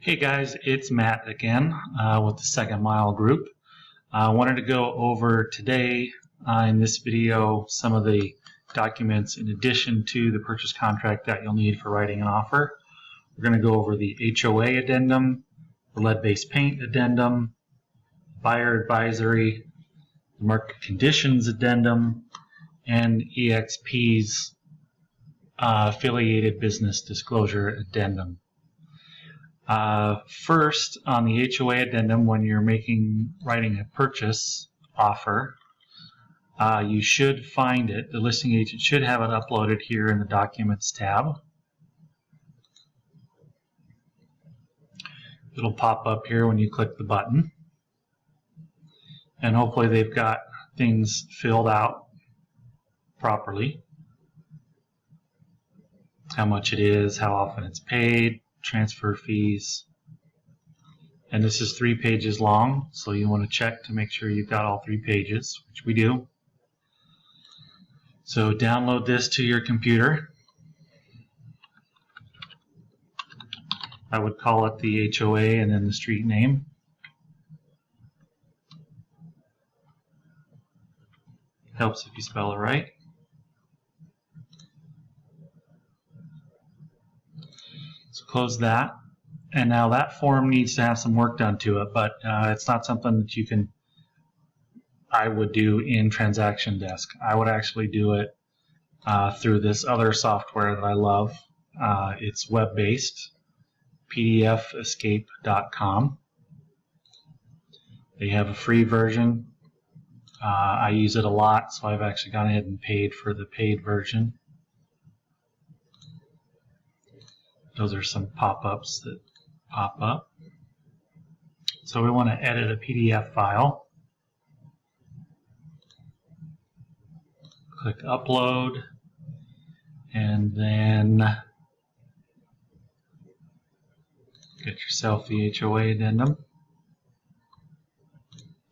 Hey guys, it's Matt again with the Second Mile Group. I wanted to go over today in this video some of the documents in addition to the purchase contract that you'll need for writing an offer. We're going to go over the HOA Addendum, the LeadBased Paint Addendum, Buyer Advisory, the Market Conditions Addendum, and EXP's Affiliated Business Disclosure Addendum. First, on the HOA Addendum, when you're writing a purchase offer, you should find it. The listing agent should have it uploaded here in the Documents tab. It'll pop up here when you click the button. And hopefully they've got things filled out properly. How much it is, how often it's paid, transfer fees, and this is 3 pages long, so you want to check to make sure you've got all 3 pages, which we do. So download this to your computer. I would call it the HOA and then the street name. Helps if you spell it right. So close that, and now that form needs to have some work done to it, but it's not something that I would do in Transaction Desk. I would actually do it through this other software that I love. It's web-based, pdfescape.com. They have a free version. I use it a lot, so I've actually gone ahead and paid for the paid version. Those are some pop-ups that pop up. So we want to edit a PDF file. Click Upload, and then get yourself the HOA Addendum.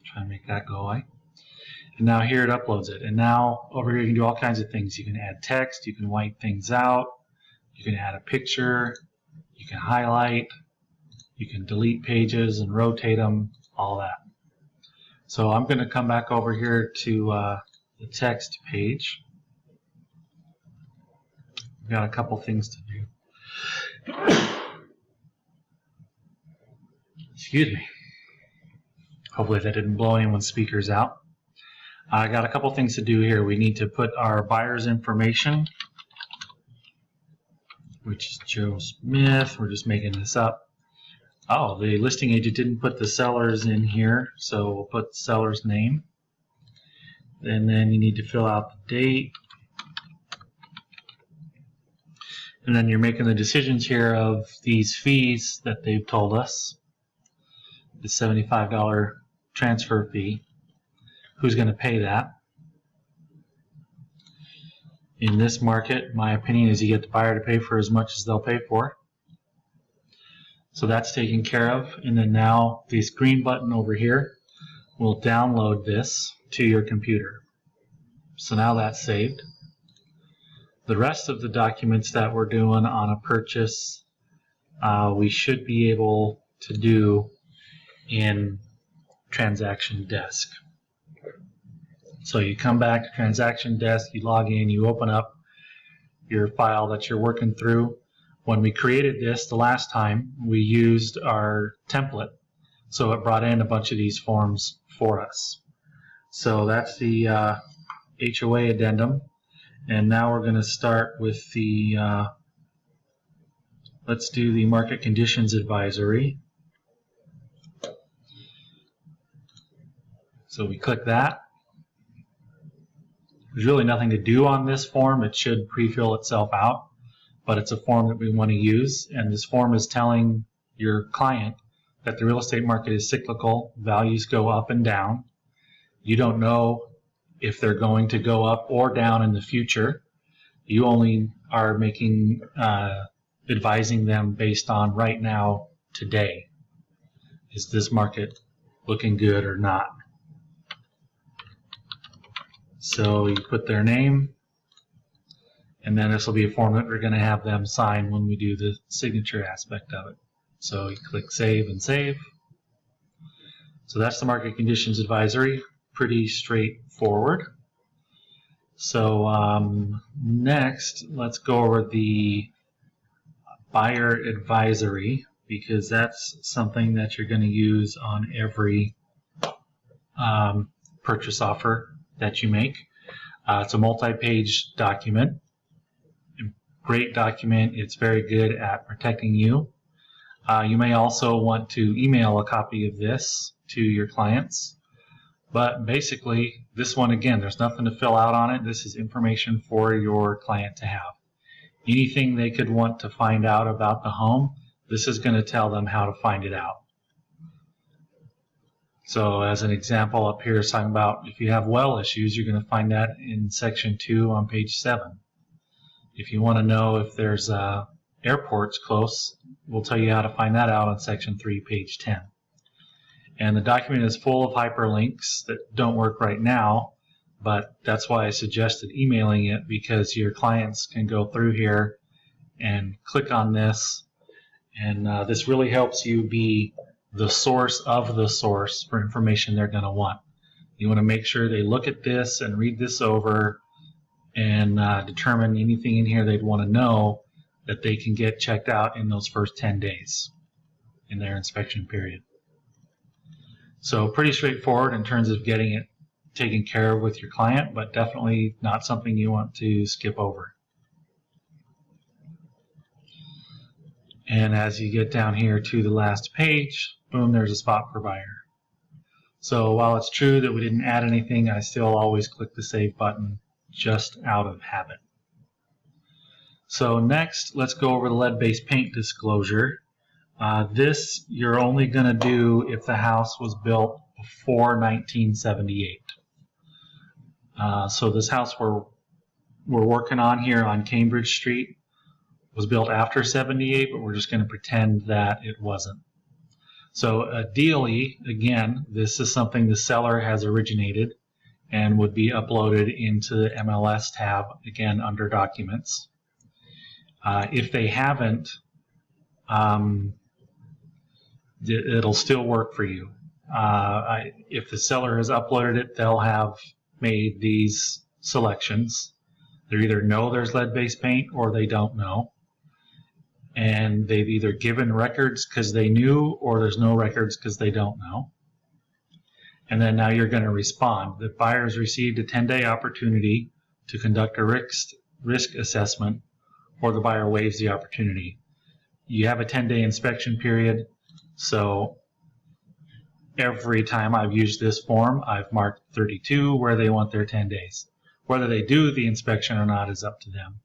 Try and make that go away. And now here it uploads it. And now over here you can do all kinds of things. You can add text, you can white things out, you can add a picture, you can highlight, you can delete pages and rotate them, all that. So I'm going to come back over here to the text page. We've got a couple things to do. Excuse me. Hopefully that didn't blow anyone's speakers out. I got a couple things to do here. We need to put our buyer's information, which is Joe Smith. We're just making this up. Oh, the listing agent didn't put the seller's in here, so we'll put the seller's name. And then you need to fill out the date. And then you're making the decisions here of these fees that they've told us. The $75 transfer fee. Who's going to pay that? In this market, my opinion is you get the buyer to pay for as much as they'll pay for. So that's taken care of. And then now this green button over here will download this to your computer. So now that's saved. The rest of the documents that we're doing on a purchase, we should be able to do in Transaction Desk. So you come back to Transaction Desk, you log in, you open up your file that you're working through. When we created this the last time, we used our template, so it brought in a bunch of these forms for us. So that's the HOA Addendum, and now we're going to start with the, let's do the Market Conditions Advisory. So we click that. There's really nothing to do on this form. It should pre-fill itself out, but it's a form that we want to use, and this form is telling your client that the real estate market is cyclical. Values go up and down. You don't know if they're going to go up or down in the future. You only are advising them based on right now, today. Is this market looking good or not? So you put their name, and then this will be a form that we're going to have them sign when we do the signature aspect of it. So you click Save and Save. So that's the Market Conditions Advisory. Pretty straightforward. So next, let's go over the Buyer Advisory, because that's something that you're going to use on every purchase offer that you make. It's a multi-page document. Great document. It's very good at protecting you. You may also want to email a copy of this to your clients. But basically, this one, again, there's nothing to fill out on it. This is information for your client to have. Anything they could want to find out about the home, this is going to tell them how to find it out. So as an example, up here is talking about if you have well issues, you're going to find that in section 2 on page 7. If you want to know if there's airports close, we'll tell you how to find that out on section 3, page 10. And the document is full of hyperlinks that don't work right now, but that's why I suggested emailing it, because your clients can go through here and click on this, and this really helps you be the source of the source for information they're going to want. You want to make sure they look at this and read this over and determine anything in here they'd want to know that they can get checked out in those first 10 days in their inspection period. So pretty straightforward in terms of getting it taken care of with your client, but definitely not something you want to skip over. And as you get down here to the last page, boom, there's a spot for buyer. So while it's true that we didn't add anything, I still always click the Save button just out of habit. So next, let's go over the lead-based paint disclosure. This you're only going to do if the house was built before 1978. So this house we're working on here on Cambridge Street was built after 78, but we're just going to pretend that it wasn't. So ideally, again, this is something the seller has originated and would be uploaded into the MLS tab, again, under Documents. If they haven't, it'll still work for you. If the seller has uploaded it, they'll have made these selections. They either know there's lead-based paint or they don't know. And they've either given records because they knew, or there's no records because they don't know. And then now you're going to respond. The buyer's received a 10-day opportunity to conduct a risk assessment, or the buyer waives the opportunity. You have a 10-day inspection period, so every time I've used this form, I've marked 32 where they want their 10 days. Whether they do the inspection or not is up to them.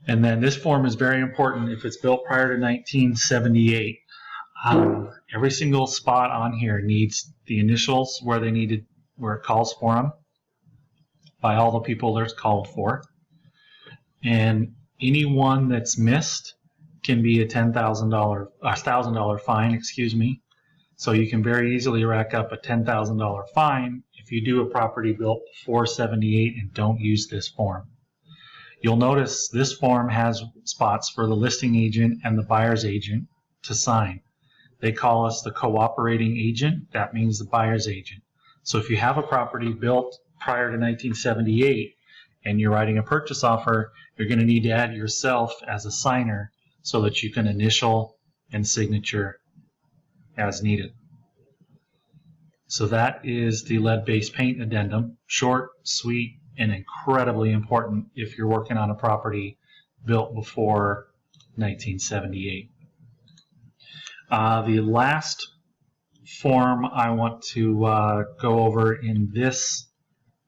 And then this form is very important if it's built prior to 1978. Every single spot on here needs the initials where it calls for them by all the people that it's called for. And any one that's missed can be a $1,000 fine, excuse me. So you can very easily rack up a $10,000 fine if you do a property built before 78 and don't use this form. You'll notice this form has spots for the listing agent and the buyer's agent to sign. They call us the cooperating agent. That means the buyer's agent. So if you have a property built prior to 1978 and you're writing a purchase offer, you're going to need to add yourself as a signer so that you can initial and signature as needed. So that is the lead-based paint addendum. Short, sweet, and incredibly important if you're working on a property built before 1978. The last form I want to go over in this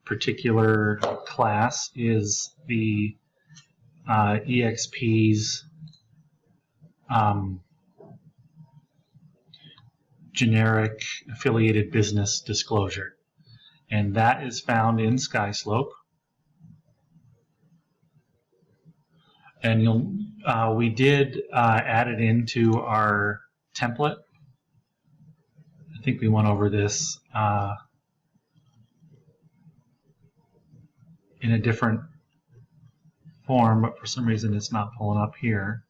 particular class is the EXP's generic affiliated business disclosure. And that is found in SkySlope. And we did add it into our template. I think we went over this in a different form, but for some reason it's not pulling up here.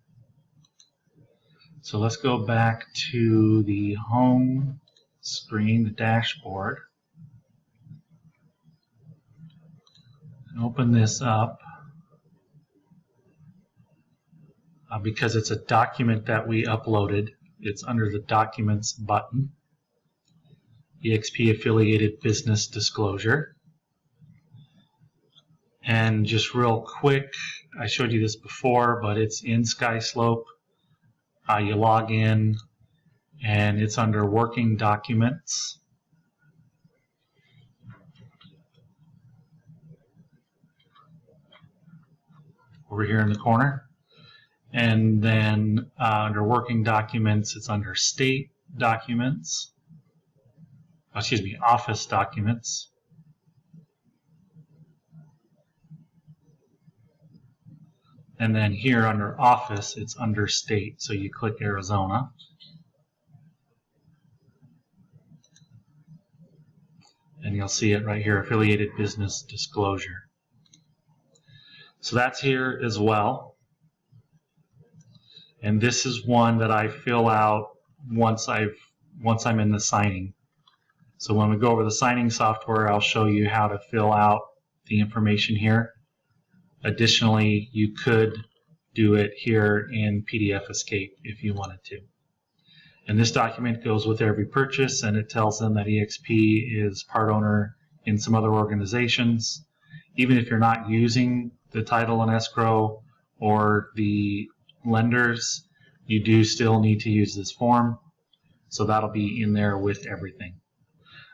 So let's go back to the home screen, the dashboard, and open this up. Because it's a document that we uploaded, it's under the Documents button, eXp Affiliated Business Disclosure. And just real quick, I showed you this before, but it's in SkySlope. You log in, and it's under Working Documents. Over here in the corner. And then under Working Documents, it's under State Documents. Excuse me, Office Documents. And then here under Office, it's under State. So you click Arizona. And you'll see it right here, Affiliated Business Disclosure. So that's here as well. And this is one that I fill out once I'm in the signing. So when we go over the signing software, I'll show you how to fill out the information here. Additionally, you could do it here in PDF Escape if you wanted to. And this document goes with every purchase, and it tells them that eXp is part owner in some other organizations. Even if you're not using the title and escrow or the lenders, you do still need to use this form. So that'll be in there with everything.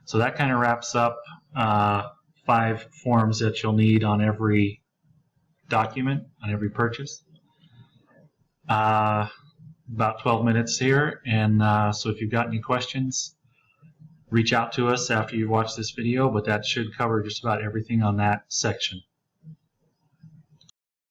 So that kind of wraps up 5 forms that you'll need on every document, on every purchase. About 12 minutes here, and so if you've got any questions, reach out to us after you've watched this video, but that should cover just about everything on that section.